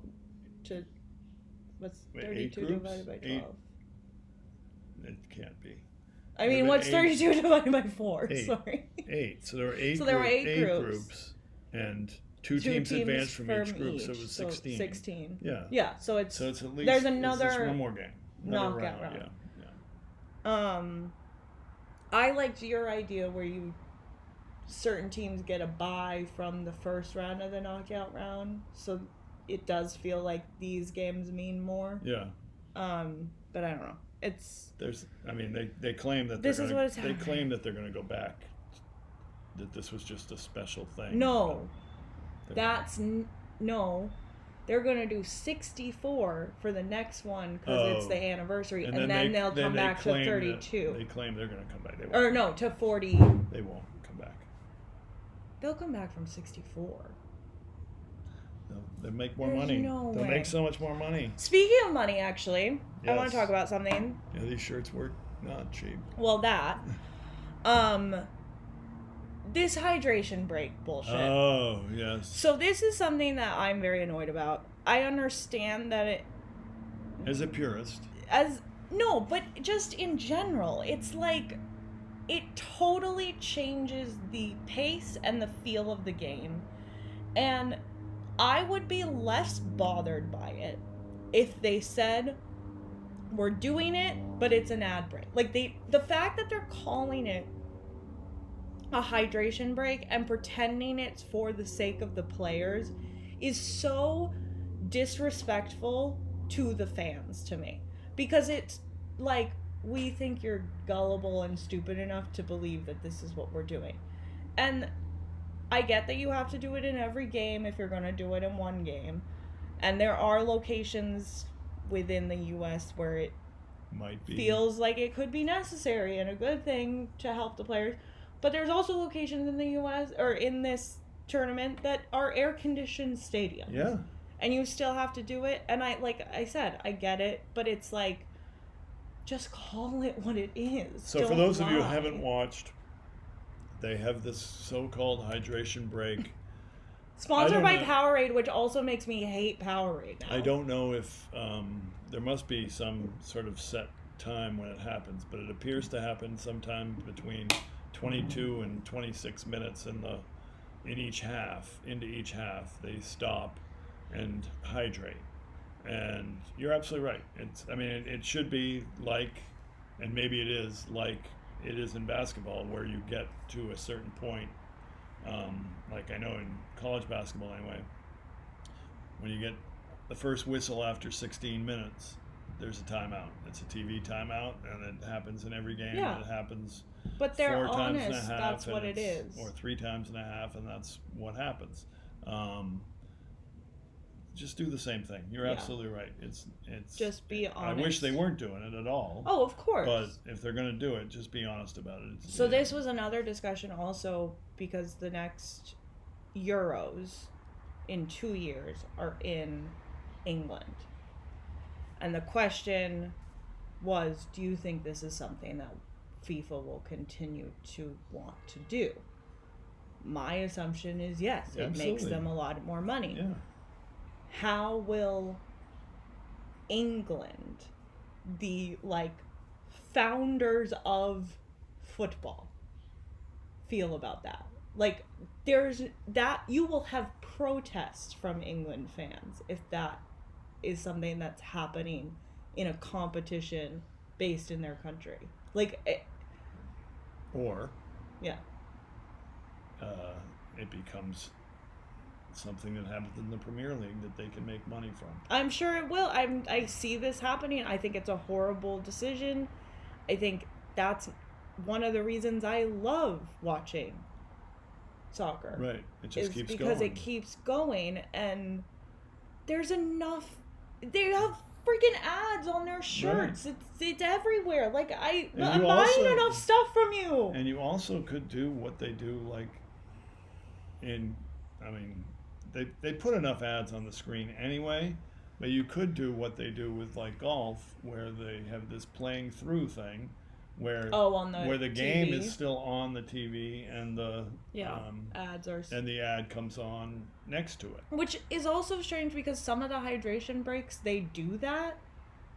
A: To what's
B: Wait,
A: 32
B: 8 groups?
A: divided by 12?
B: 8. It can't be.
A: I mean, what's 32 divided by 4?
B: 8.
A: Sorry.
B: 8. So there were 8.
A: So there were 8
B: groups, and two teams advanced from each group, so it was 16.
A: 16.
B: Yeah.
A: Yeah. So it's
B: at least
A: there's another
B: it's just one more game.
A: knockout round.
B: Yeah.
A: I liked your idea where certain teams get a bye from the first round of the knockout round, so it does feel like these games mean more.
B: Yeah.
A: But I don't know.
B: They claim that they claim that they're going to go back. That this was just a special thing.
A: No, no. They're going to do 64 for the next one because it's the anniversary, and then they'll come back to 32.
B: They claim they're going to come back. They won't.
A: Or no, to 40.
B: They won't come back.
A: They'll come back from 64.
B: They'll make more
A: There's
B: money.
A: no
B: They'll
A: way.
B: make so much more money.
A: Speaking of money, actually, I want
B: Yes.
A: to talk about something.
B: Yeah, these shirts were not cheap.
A: Well, that. This hydration break bullshit.
B: Oh, yes.
A: So this is something that I'm very annoyed about. I understand that it...
B: As a purist.
A: No, but just in general, it's like... It totally changes the pace and the feel of the game. And I would be less bothered by it if they said, we're doing it, but it's an ad break. Like, the fact that they're calling it a hydration break and pretending it's for the sake of the players is so disrespectful to the fans to me. Because it's like, we think you're gullible and stupid enough to believe that this is what we're doing. And I get that you have to do it in every game if you're going to do it in one game. And there are locations within the U.S. where it
B: might be
A: feels like it could be necessary and a good thing to help the players. But there's also locations in the U.S. or in this tournament that are air-conditioned stadiums.
B: Yeah.
A: And you still have to do it. And like I said, I get it. But it's like, just call it what it is.
B: So for those of you who haven't watched, they have this so-called hydration break.
A: Sponsored by Powerade, which also makes me hate Powerade now.
B: I don't know if there must be some sort of set time when it happens, but it appears to happen sometime between 22 and 26 minutes in the in each half, into each half, they stop and hydrate. And you're absolutely right. It should be like, and maybe it is like it is in basketball, where you get to a certain point. Like I know in college basketball anyway, when you get the first whistle after 16 minutes, there's a timeout. It's a TV timeout, and it happens in every game.
A: Yeah.
B: It happens
A: But they're
B: 4 times
A: honest.
B: and a half,
A: That's what
B: and
A: it is.
B: or 3 times and a half, and that's what happens. Just do the same thing. You're
A: Yeah.
B: absolutely right. It's
A: Just be honest.
B: I wish they weren't doing it at all.
A: Oh, of course.
B: But if they're going to do it, just be honest about it.
A: So this was another discussion also, because the next Euros in 2 years are in England. And the question was, do you think this is something that FIFA will continue to want to do? My assumption is yes. It
B: Absolutely.
A: makes them a lot more money.
B: Yeah.
A: How will England, the founders of football, feel about that? Like, there's that, you will have protests from England fans if that is something that's happening in a competition based in their country.
B: Or
A: Yeah.
B: it becomes something that happens in the Premier League that they can make money from.
A: I'm sure it will. I see this happening. I think it's a horrible decision. I think that's one of the reasons I love watching soccer.
B: Right. It just keeps
A: because
B: going.
A: it keeps going, and there's enough. They have freaking ads on their shirts.
B: Right.
A: It's everywhere.
B: And
A: I'm
B: you
A: buying
B: also-
A: enough stuff from you.
B: And you also could do what they do, they put enough ads on the screen anyway, but you could do what they do with golf, where they have this playing through thing, where
A: on the
B: where the game
A: TV.
B: is still on the TV and the
A: ads are.
B: and the ad comes on next to it.
A: Which is also strange, because some of the hydration breaks, they do that,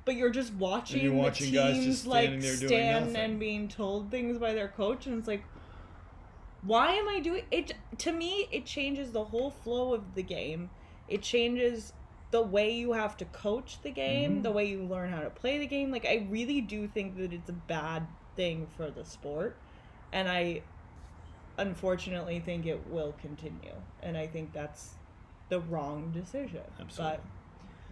A: but you're just watching,
B: And you're watching
A: the
B: guys
A: teams
B: just standing there doing nothing.
A: and being told things by their coach, and it's like, why am I doing it? To me, it changes the whole flow of the game. It changes the way you have to coach the game, the way you learn how to play the game. I really do think that it's a bad thing for the sport, and I unfortunately think it will continue, and I think that's the wrong decision.
B: Absolutely.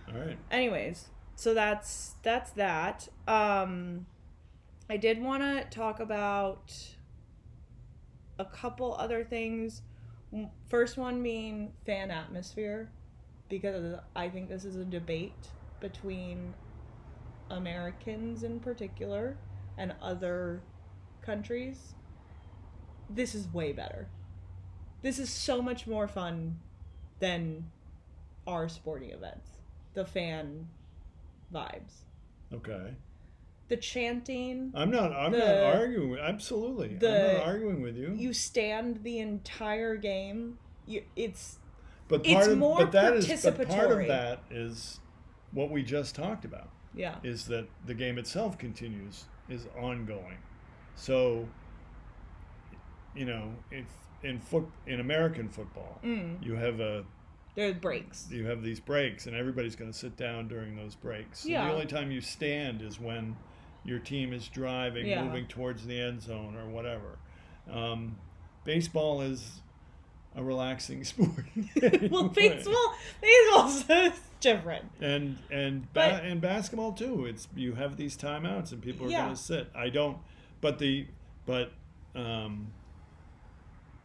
A: But
B: All right.
A: anyways, so that's that. I did want to talk about a couple other things. First one being fan atmosphere, because I think this is a debate between Americans in particular and other countries. This is way better. This is so much more fun than our sporting events. The fan vibes.
B: Okay.
A: The chanting.
B: I'm not arguing. Absolutely. I'm not arguing with you.
A: You stand the entire game. It's
B: But
A: It's
B: part of
A: more
B: but part
A: participatory.
B: of that is what we just talked about.
A: Yeah.
B: Is that the game itself continues, is ongoing. So, if in American football, you have
A: There's breaks.
B: you have these breaks, and everybody's going to sit down during those breaks.
A: Yeah.
B: And the only time you stand is when your team is driving,
A: Yeah.
B: moving towards the end zone or whatever. Baseball is a relaxing sport.
A: Well, baseball's so different.
B: And
A: But-
B: basketball too. You have these timeouts and people are
A: Yeah.
B: going to sit.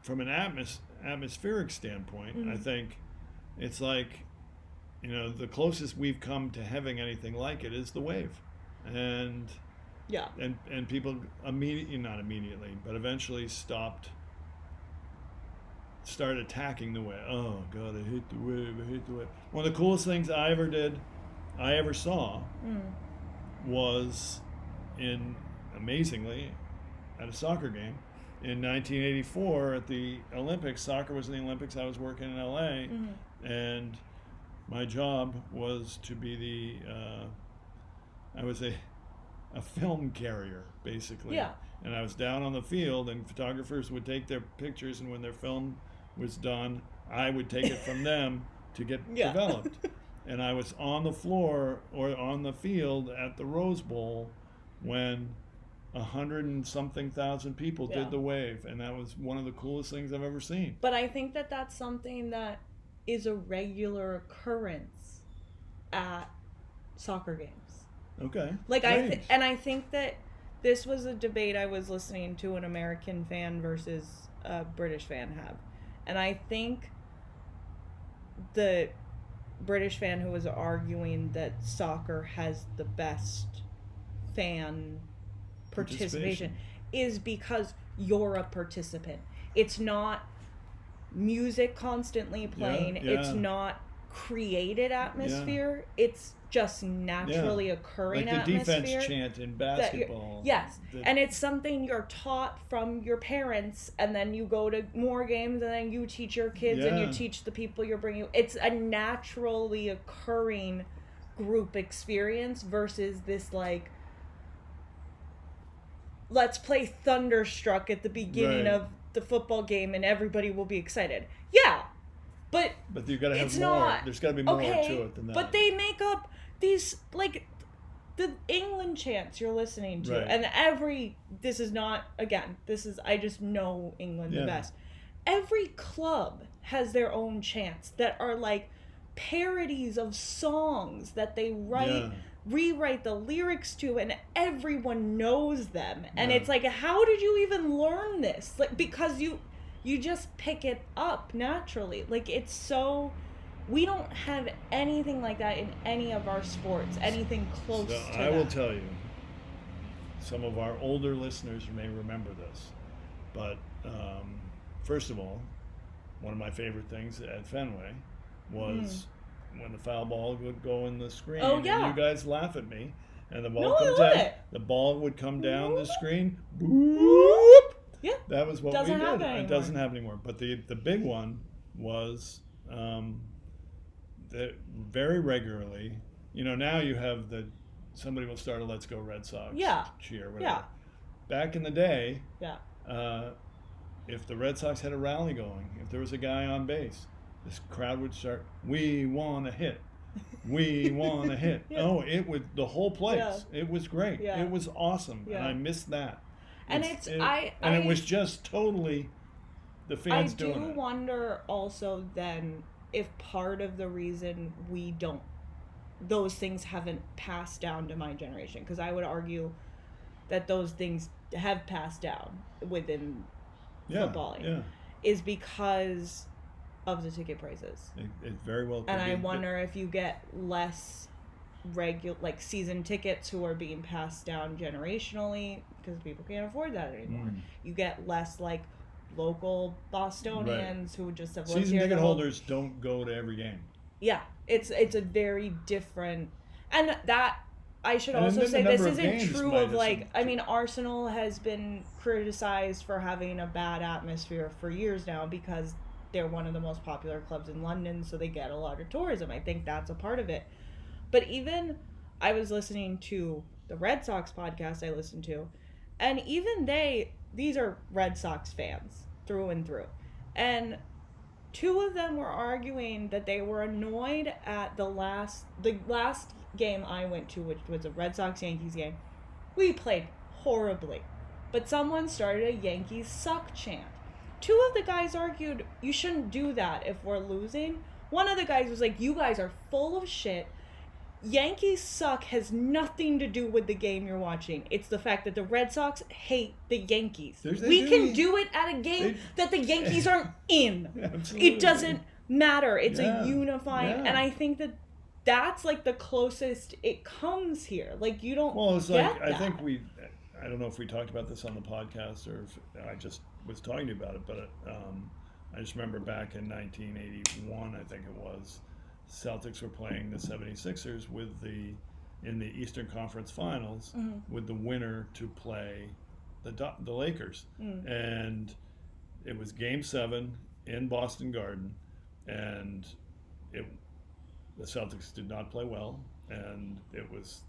B: From an atmospheric standpoint, I think it's the closest we've come to having anything like it is the wave, and
A: Yeah.
B: and people not immediately, but eventually started attacking the wave. Oh God, I hate the wave. One of the coolest things I ever saw was amazingly at a soccer game in 1984 at the Olympics. Soccer was in the Olympics. I was working in LA, and my job was to be I was a film carrier, basically.
A: Yeah.
B: And I was down on the field, and photographers would take their pictures, and when their film was done, I would take it from them to get
A: Yeah.
B: developed. And I was on the floor or on the field at the Rose Bowl when 100 and something thousand people
A: Yeah.
B: did the wave, and that was one of the coolest things I've ever seen.
A: But I think that that's something that is a regular occurrence at soccer games.
B: Okay.
A: Like
B: great.
A: I think that this was a debate I was listening to an American fan versus a British fan have. And I think the British fan who was arguing that soccer has the best fan participation is because you're a participant. It's not music constantly playing.
B: Yeah.
A: It's not created atmosphere. It's just naturally occurring
B: like the
A: atmosphere.
B: defense chant in basketball.
A: Yes, and it's something you're taught from your parents, and then you go to more games, and then you teach your kids, and you teach the people you're bringing. It's a naturally occurring group experience versus this like, let's play Thunderstruck at the beginning of the football game, and everybody will be excited. Yeah, but
B: you got to have
A: it's
B: more.
A: Not,
B: There's got to be more
A: okay,
B: to it than that.
A: But they make up these like the England chants you're listening to,
B: Right.
A: and this is not, again, this is, I just know England the best. Every club has their own chants that are like parodies of songs that they rewrite the lyrics to, and everyone knows them. And it's like, how did you even learn this? Like, because you just pick it up naturally. Like, it's so, we don't have anything like that in any of our sports, anything close to that.
B: I will tell you, some of our older listeners may remember this, but first of all, one of my favorite things at Fenway was when the foul ball would go in the screen, and you guys laugh at me, and the ball comes down. The ball would come down the screen. Boop.
A: Yeah.
B: That was what
A: Doesn't
B: we did.
A: happen
B: It
A: anymore.
B: doesn't happen anymore. But the big one was that very regularly. You know, now you have somebody will start a "Let's Go Red Sox" cheer. Whatever.
A: Yeah.
B: Back in the day, if the Red Sox had a rally going, if there was a guy on base, this crowd would start, "We want to hit. We want to hit." Oh, it would, the whole place.
A: Yeah.
B: It was great.
A: Yeah.
B: It was awesome.
A: Yeah.
B: And I missed that.
A: And
B: it was just totally the fans doing it.
A: I do wonder also then if part of the reason those things haven't passed down to my generation, because I would argue that those things have passed down within footballing, is because of the ticket prices.
B: It very well could
A: and
B: be.
A: I wonder if you get less like season tickets who are being passed down generationally because people can't afford that anymore. You get less like local Bostonians who just have lived
B: season
A: here.
B: Ticket holders don't go to every game.
A: Yeah, it's a very different, and that I should also say this isn't true of like, I mean, Arsenal has been criticized for having a bad atmosphere for years now because they're one of the most popular clubs in London, so they get a lot of tourism. I think that's a part of it. But even I was listening to the Red Sox podcast I listened to, and even these are Red Sox fans through and through. And two of them were arguing that they were annoyed at the last game I went to, which was a Red Sox-Yankees game. We played horribly, but someone started a Yankees suck chant. Two of the guys argued, you shouldn't do that if we're losing. One of the guys was like, you guys are full of shit. Yankees suck has nothing to do with the game you're watching. It's the fact that the Red Sox hate the Yankees. We can do it at a game that the Yankees aren't in.
B: Absolutely.
A: It doesn't matter. It's a unifying, and I think that that's like the closest it comes here. Like, you don't get that.
B: I think I don't know if we talked about this on the podcast or if I just was talking to you about it, but I just remember back in 1981, I think it was, Celtics were playing the 76ers in the Eastern Conference Finals with the winner to play the Lakers. And it was Game 7 in Boston Garden, and the Celtics did not play well, and it was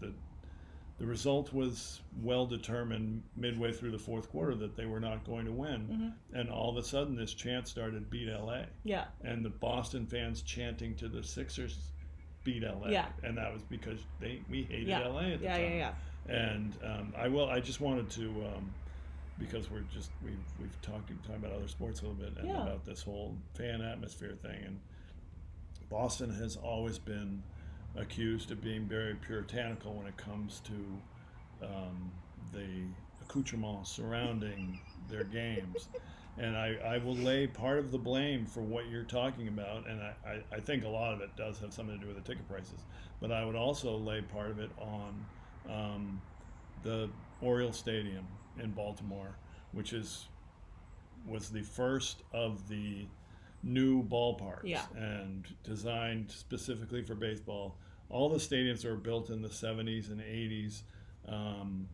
B: the result was well determined midway through the fourth quarter that they were not going to win. And all of a sudden this chant started, beat LA.
A: Yeah.
B: And the Boston fans chanting to the Sixers, beat LA.
A: Yeah.
B: And that was because we hated
A: Yeah.
B: LA at the time. And I just wanted to, because we've talked about other sports a little bit and about this whole fan atmosphere thing. And Boston has always been accused of being very puritanical when it comes to the accoutrements surrounding their games. And I will lay part of the blame for what you're talking about, and I think a lot of it does have something to do with the ticket prices, but I would also lay part of it on the Oriole Stadium in Baltimore, which was the first of the new ballparks and designed specifically for baseball. All the stadiums that were built in the 70s and 80s, 60s,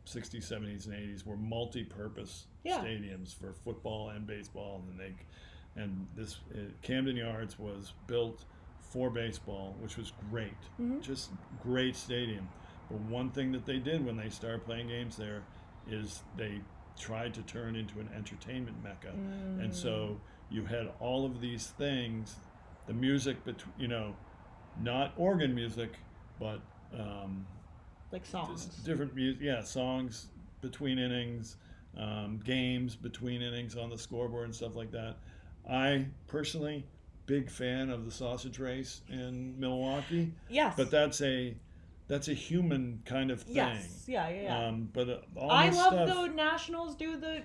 B: 70s, and 80s were multi-purpose stadiums for football and baseball, and Camden Yards was built for baseball, which was great, just great stadium. But one thing that they did when they started playing games there is they tried to turn into an entertainment mecca, and so you had all of these things, the music, not organ music, but
A: like songs,
B: different music, songs between innings, games between innings on the scoreboard and stuff like that. I personally, big fan of the sausage race in Milwaukee.
A: Yes,
B: but that's a human kind of thing.
A: Yes, yeah.
B: But all
A: I
B: this
A: love
B: stuff,
A: the Nationals do the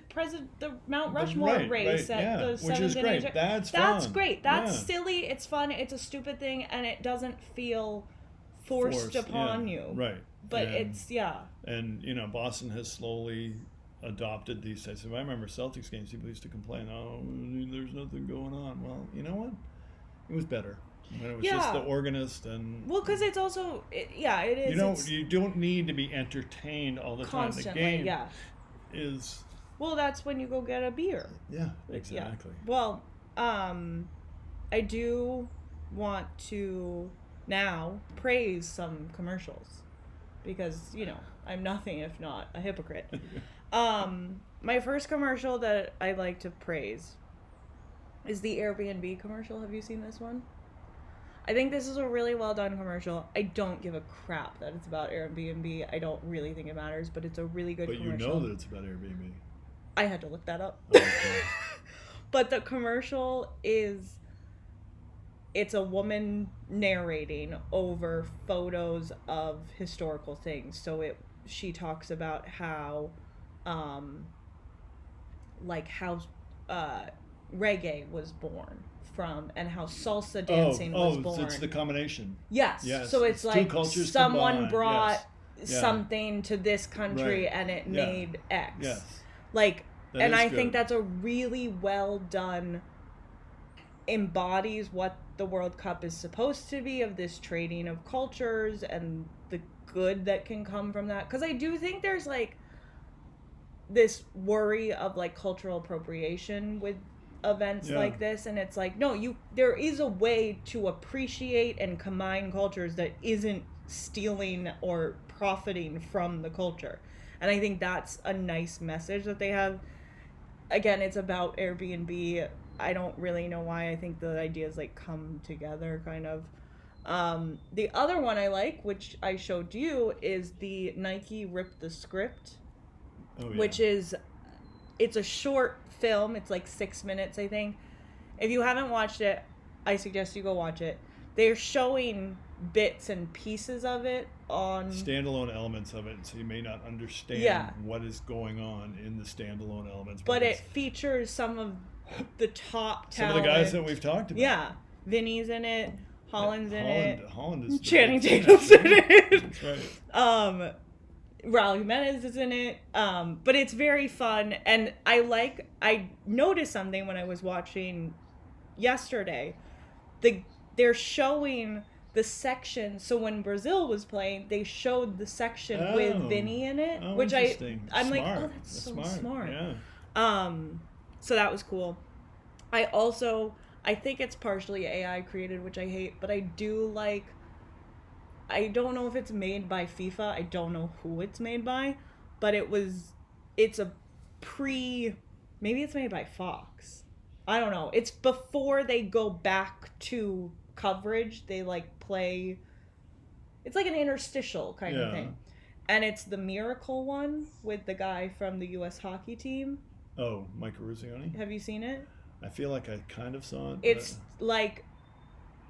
A: Mount Rushmore race at the
B: which is
A: 7th and
B: great.
A: 8th.
B: That's fun.
A: Great. That's silly. It's fun. It's a stupid thing, and it doesn't feel forced upon you.
B: Right.
A: But it's
B: And Boston has slowly adopted these types of. I remember Celtics games. People used to complain, "Oh, there's nothing going on." Well, you know what? It was better. When it was just the organist and.
A: Well, because it's also it is.
B: You don't need to be entertained all the
A: constantly,
B: time. The game is.
A: Well, that's when you go get a beer.
B: Yeah, exactly.
A: Yeah. Well, I do want to now praise some commercials because I'm nothing if not a hypocrite. My first commercial that I like to praise is the Airbnb commercial. Have you seen this one? I think this is a really well done commercial. I don't give a crap that it's about Airbnb. I don't really think it matters, but it's a really good commercial. But
B: you know that it's about Airbnb.
A: I had to look that up.
B: Okay.
A: But the commercial it's a woman narrating over photos of historical things. So she talks about how reggae was born from and how salsa dancing was born.
B: It's the combination.
A: Yes. So it's like someone
B: combined.
A: brought something to this country and it made X.
B: Yes.
A: And I think that's a really well done, embodies what the World Cup is supposed to be, of this trading of cultures and the good that can come from that. Because I do think there's this worry of cultural appropriation with events like this, and it's there is a way to appreciate and combine cultures that isn't stealing or profiting from the culture. And I think that's a nice message that they have. Again, it's about Airbnb. I don't really know why. I think the ideas come together kind of. The other one I like, which I showed you, is the Nike Rip the Script, which is, it's a short film. It's 6 minutes, I think. If you haven't watched it, I suggest you go watch it. They're showing bits and pieces of it on
B: standalone elements of it, so you may not understand what is going on in the standalone elements.
A: But it features some of the top talent.
B: Some of the guys that we've talked about.
A: Yeah, Vinny's in it. Holland's in it.
B: Holland is
A: Channing Tatum's in it.
B: That's right.
A: Raul Jimenez is in it. But it's very fun, and I noticed something when I was watching yesterday. They're showing the section. So when Brazil was playing, they showed the section with Vinny in it, which I'm
B: smart.
A: That's so smart.
B: Yeah.
A: So that was cool. I think it's partially AI created, which I hate, but I I don't know if it's made by FIFA. I don't know who it's made by, but it's a maybe it's made by Fox. I don't know. It's before they go back to coverage. They like play, it's like an interstitial kind of thing. And it's the Miracle one with the guy from the U.S. hockey team.
B: Oh, Mike Ruzioni?
A: Have you seen it?
B: I feel like I kind of saw it.
A: It's like,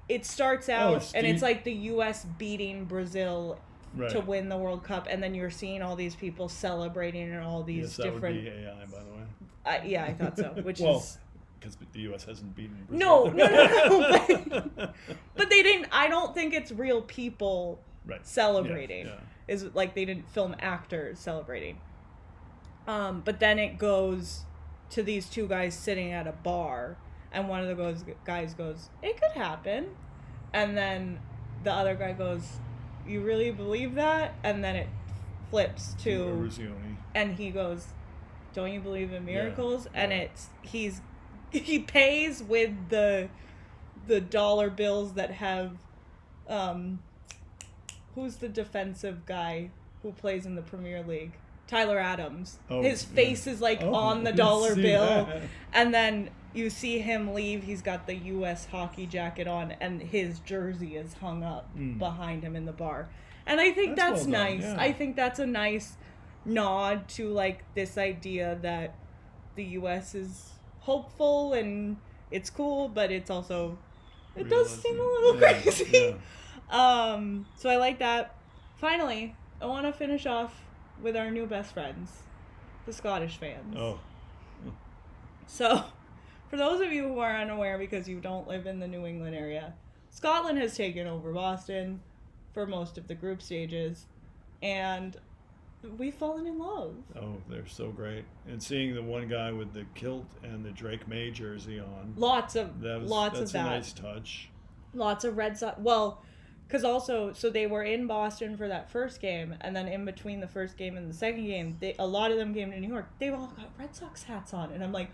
A: it starts out and it's like the U.S. beating Brazil to win the World Cup, and then you're seeing all these people celebrating and all these different.
B: Would be AI, by the way.
A: Yeah, I thought so. Which
B: is because the U.S. hasn't beaten Brazil.
A: No. But they didn't. I don't think it's real people celebrating.
B: Yeah.
A: Is like they didn't film actors celebrating. But then it goes to these two guys sitting at a bar, and one of the guys goes, "It could happen," and then the other guy goes, "You really believe that?" And then it flips to
B: Ruzioni,
A: and he goes, "Don't you believe in miracles?" Yeah. And he pays with the dollar bills that have who's the defensive guy who plays in the Premier League? Tyler Adams. His face is like on the dollar bill. That. And then you see him leave. He's got the U.S. hockey jacket on, and his jersey is hung up behind him in the bar. And I think that's well nice. Yeah. I think that's a nice nod to like this idea that the U.S. is hopeful and it's cool, but it's also it does seem a little crazy. Yeah. So I like that. Finally, I want to finish off with our new best friends, the Scottish fans. So, for those of you who are unaware because you don't live in the New England area, Scotland has taken over Boston for most of the group stages, and we've fallen in love. Oh,
B: they're so great. And seeing the one guy with the kilt and the Drake May jersey on.
A: Lots of that.
B: That's a nice touch.
A: Lots of Red Sox. Well, because also, so they were in Boston for that first game, and then in between the first game and the second game, a lot of them came to New York. They've all got Red Sox hats on, and I'm like,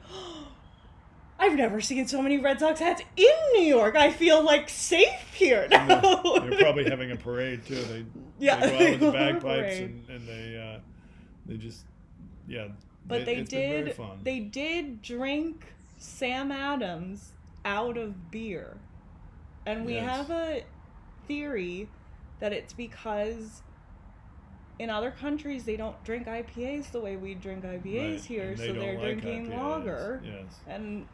A: I've never seen so many Red Sox hats in New York. I feel like safe here now.
B: They're probably having a parade too. They go out with the bagpipes and they just But it's been very fun.
A: They did drink Sam Adams out of beer, and we have a theory that it's because in other countries they don't drink IPAs the way we drink IPAs here, so they're drinking lager.
B: And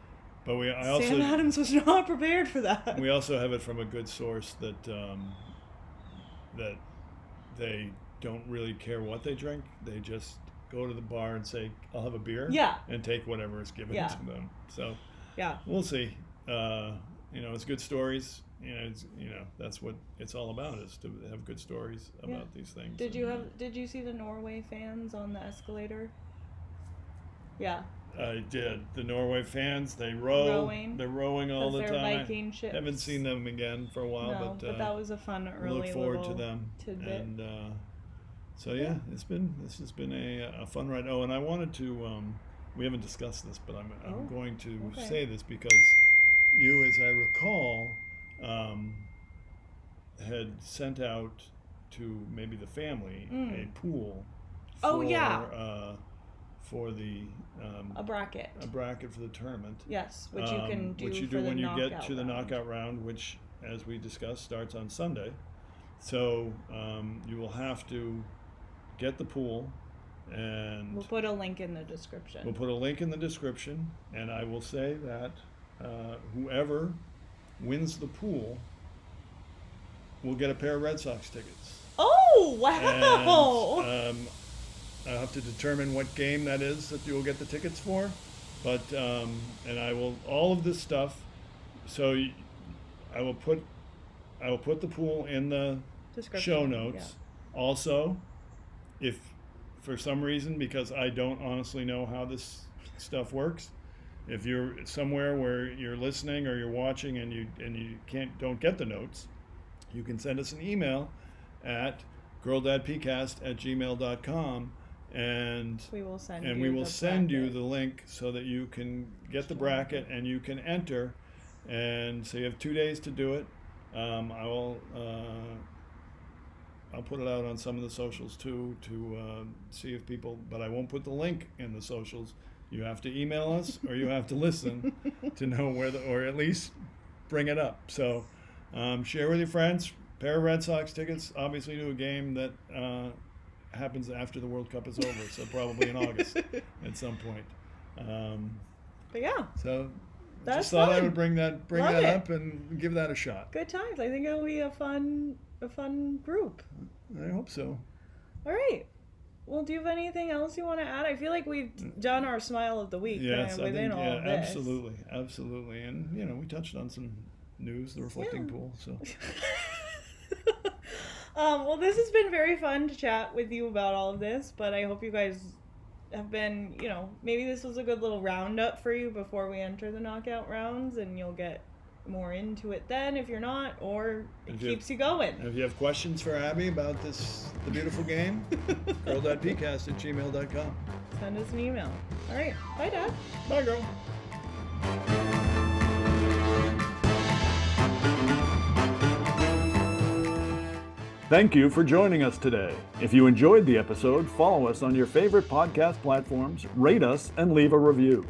A: Sam Adams was not prepared for that.
B: We also have it from a good source that that they don't really care what they drink. They just go to the bar and say, "I'll have a beer," and take whatever is given to them. So we'll see. It's good stories. That's what it's all about, is to have good stories about these things.
A: Did you see the Norway fans on the escalator? Yeah.
B: I did. The Norway fans, they rowing. They're rowing all the time.
A: Viking ships.
B: Haven't seen them again for a while,
A: but that was a fun early
B: look forward to them.
A: Tidbit.
B: And this has been a fun ride. Oh, and I wanted to we haven't discussed this, but I'm going to say this because you, as I recall, had sent out to maybe the family a pool for the
A: a bracket
B: for the tournament.
A: Yes, which you can do.
B: Which you do when you get to the knockout round, which, as we discussed, starts on Sunday. So you will have to get the pool, and
A: we'll put a link in the description.
B: And I will say that whoever wins the pool will get a pair of Red Sox tickets.
A: Oh, wow!
B: And, I'll have to determine what game that is that you'll get the tickets for, but and I will all of this stuff. So I will put the pool in the show notes. Yeah. Also, if for some reason, because I don't honestly know how this stuff works, if you're somewhere where you're listening or you're watching and you don't get the notes, you can send us an email at girldadpcast@gmail.com. And we will send you the link so that you can get the bracket and you can enter. And so you have 2 days to do it. I will I'll put it out on some of the socials too to see if people. But I won't put the link in the socials. You have to email us or you have to listen to know where or at least bring it up. So share with your friends. Pair of Red Sox tickets, obviously, to a game that happens after the World Cup is over. So probably in August at some point.
A: But yeah.
B: So
A: That's
B: just thought I
A: fun.
B: would bring that
A: Love it.
B: up and give that a shot.
A: Good times. I think it'll be a fun group.
B: I hope so.
A: All right. Well, do you have anything else you want to add? I feel like we've done our smile of the week
B: Yes, I
A: within
B: think,
A: all of this.
B: absolutely. And, we touched on some news, the reflecting pool, so.
A: Well, this has been very fun to chat with you about all of this, but I hope you guys have been, maybe this was a good little roundup for you before we enter the knockout rounds, and you'll get more into it then if you're not, or it keeps you going.
B: If you have questions for Abby about the beautiful game, girl.pcast@gmail.com.
A: Send us an email. All right. Bye, Dad.
B: Bye, girl. Thank you for joining us today. If you enjoyed the episode, follow us on your favorite podcast platforms, rate us, and leave a review.